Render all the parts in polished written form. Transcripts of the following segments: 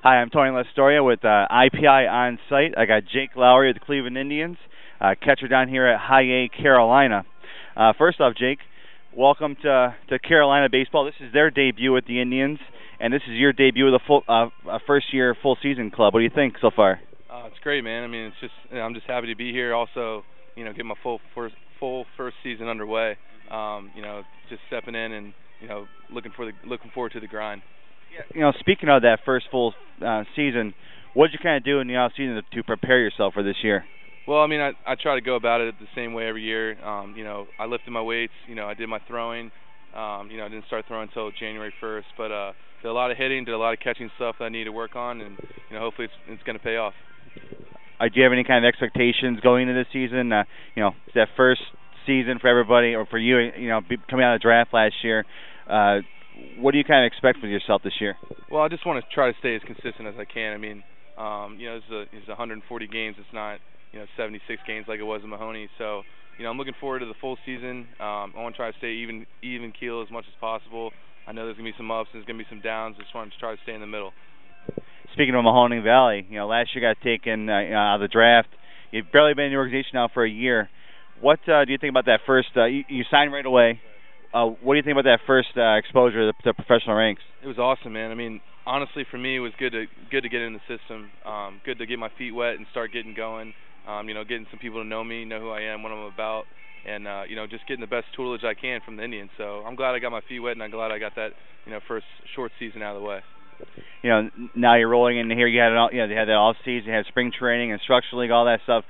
Hi, I'm Tony Lastoria with IPI on site. I got Jake Lowery of the Cleveland Indians, catcher down here at High A, Carolina. First off, Jake, welcome to Carolina baseball. This is their debut with the Indians, and this is your debut with a full first-year full season club. What do you think so far? It's great, man. I mean, it's just I'm just happy to be here. Also, get my full first season underway. Just stepping in and looking forward to the grind. Yeah, speaking of that first full season, what did you kind of do in the off season to prepare yourself for this year? Well, I mean, I try to go about it the same way every year. I lifted my weights. I did my throwing. I didn't start throwing until January 1st, but did a lot of hitting, did a lot of catching stuff that I need to work on, and hopefully it's going to pay off. Do you have any kind of expectations going into the season? It's that first season for everybody, or for you, coming out of the draft last year. What do you kind of expect from yourself this year? Well, I just want to try to stay as consistent as I can. I mean, it's 140 games. It's not 76 games like it was in Mahoney. So I'm looking forward to the full season. I want to try to stay even keel as much as possible. I know there's gonna be some ups, there's gonna be some downs. I just want to try to stay in the middle. Speaking of Mahoney Valley, last year got taken out of the draft. You've barely been in the organization now for a year. What do you think about that first? You signed right away. What do you think about that first exposure to the professional ranks? It was awesome, man. I mean, honestly, for me, it was good to get in the system. Good to get my feet wet and start getting going. Getting some people to know me, know who I am, what I'm about, and just getting the best tutelage I can from the Indians. So I'm glad I got my feet wet, and I'm glad I got that first short season out of the way. Now you're rolling into here. You had that off season, you had spring training, instructional league, all that stuff.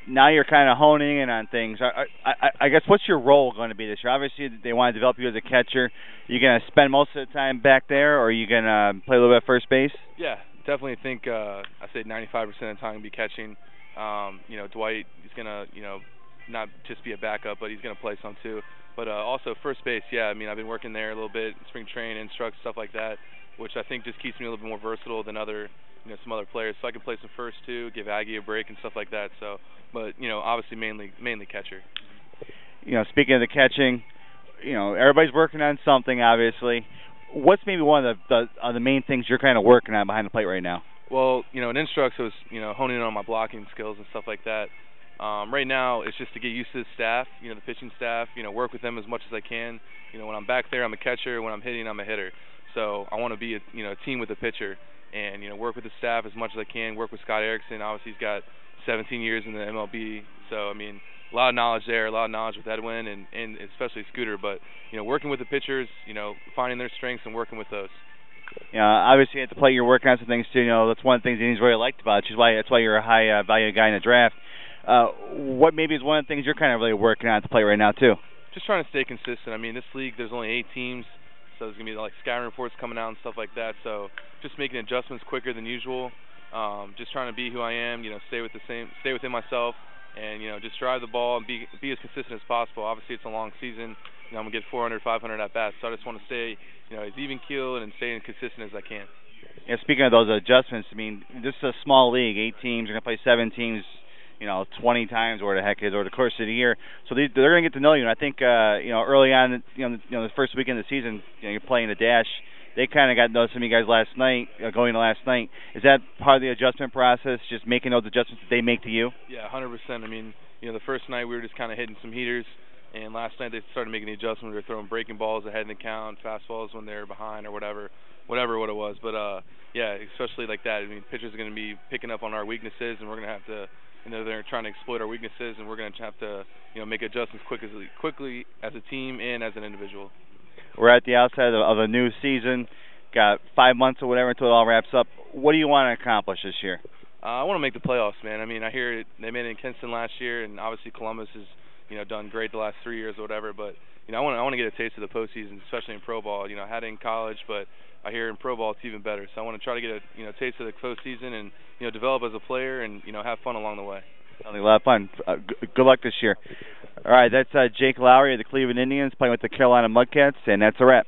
Now you're kind of honing in on things. I guess what's your role going to be this year? Obviously, they want to develop you as a catcher. Are you going to spend most of the time back there, or are you going to play a little bit at first base? Yeah, definitely think I say 95% of the time be catching. Dwight is going to not just be a backup, but he's going to play some too. But also first base, yeah. I mean, I've been working there a little bit, spring training, instruct, stuff like that, which I think just keeps me a little bit more versatile than some other players. So I can play some first too, give Aggie a break and stuff like that. So, but obviously mainly catcher. Speaking of the catching, everybody's working on something. Obviously, what's maybe one of the main things you're kind of working on behind the plate right now? Well, in instructs, I was honing in on my blocking skills and stuff like that. Right now, it's just to get used to the staff, the pitching staff. Work with them as much as I can. When I'm back there, I'm a catcher. When I'm hitting, I'm a hitter. So I want to be a team with a pitcher, and work with the staff as much as I can. Work with Scott Erickson. Obviously, he's got 17 years in the MLB. So I mean, a lot of knowledge there, a lot of knowledge with Edwin and especially Scooter. But working with the pitchers, finding their strengths and working with those. Obviously at the plate you're working on some things too. That's one of the things he's really liked about it. That's why you're a high value guy in the draft. What maybe is one of the things you're kind of really working on at the plate right now too? Just trying to stay consistent. I mean, this league there's only 8 teams, so there's gonna be like scouting reports coming out and stuff like that. So just making adjustments quicker than usual. Just trying to be who I am. Stay within myself, and just drive the ball and be as consistent as possible. Obviously, it's a long season. I'm gonna get 400, 500 at bats. So I just want to stay as even keel and stay as consistent as I can. Yeah, speaking of those adjustments, I mean, this is a small league. 8 teams. You're gonna play 7 teams. 20 times or the heck is over the course of the year. So they're going to get to know you. And I think early on, the first weekend of the season, you're playing the dash. They kind of got to know some of you guys last night, going to last night. Is that part of the adjustment process? Just making those adjustments that they make to you? Yeah, 100%. I mean, the first night we were just kind of hitting some heaters, and last night they started making the adjustments. We were throwing breaking balls ahead in the count, fastballs when they were behind, or whatever what it was. But yeah, especially like that. I mean, pitchers are going to be picking up on our weaknesses, and we're going to have to. They're trying to exploit our weaknesses, and we're going to have to, make adjustments quickly as a team and as an individual. We're at the outside of a new season. Got 5 months or whatever until it all wraps up. What do you want to accomplish this year? I want to make the playoffs, man. I mean, I hear they made it in Kinston last year, and obviously Columbus has, done great the last 3 years or whatever. But I want to get a taste of the postseason, especially in pro ball. I had it in college, but I hear in pro ball it's even better. So I want to try to get a taste of the postseason and develop as a player and have fun along the way. Sounds like a lot of fun. Good luck this year. All right, that's Jake Lowery of the Cleveland Indians playing with the Carolina Mudcats, and that's a wrap.